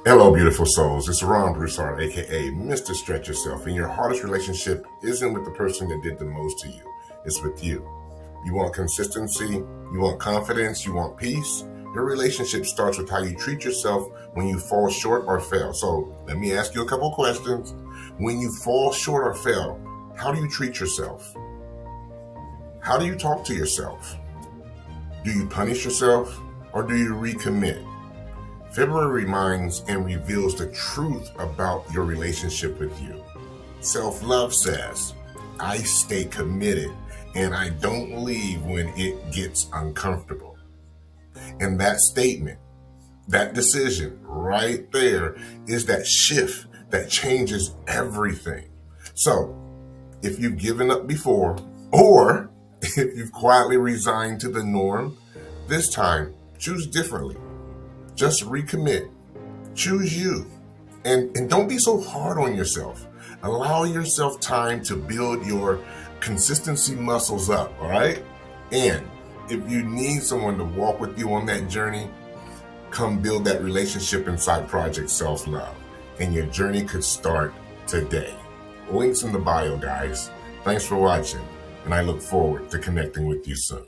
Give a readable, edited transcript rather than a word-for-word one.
Hello, beautiful souls. It's Ron Broussard, aka Mr. Stretch Yourself. And your hardest relationship isn't with the person that did the most to you. It's with you. You want consistency, you want confidence, you want peace. Your relationship starts with how you treat yourself when you fall short or fail. So let me ask you a couple questions. When you fall short or fail, how do you treat yourself? How do you talk to yourself? Do you punish yourself or do you recommit? February reminds and reveals the truth about your relationship with you. Self-love says, I stay committed and I don't leave when it gets uncomfortable. And that statement, that decision right there is that shift that changes everything. So if you've given up before, or if you've quietly resigned to the norm, this time choose differently. Just recommit. Choose you. And don't be so hard on yourself. Allow yourself time to build your consistency muscles up, all right? And if you need someone to walk with you on that journey, come build that relationship inside Project Self-Love. And your journey could start today. Links in the bio, guys. Thanks for watching, and I look forward to connecting with you soon.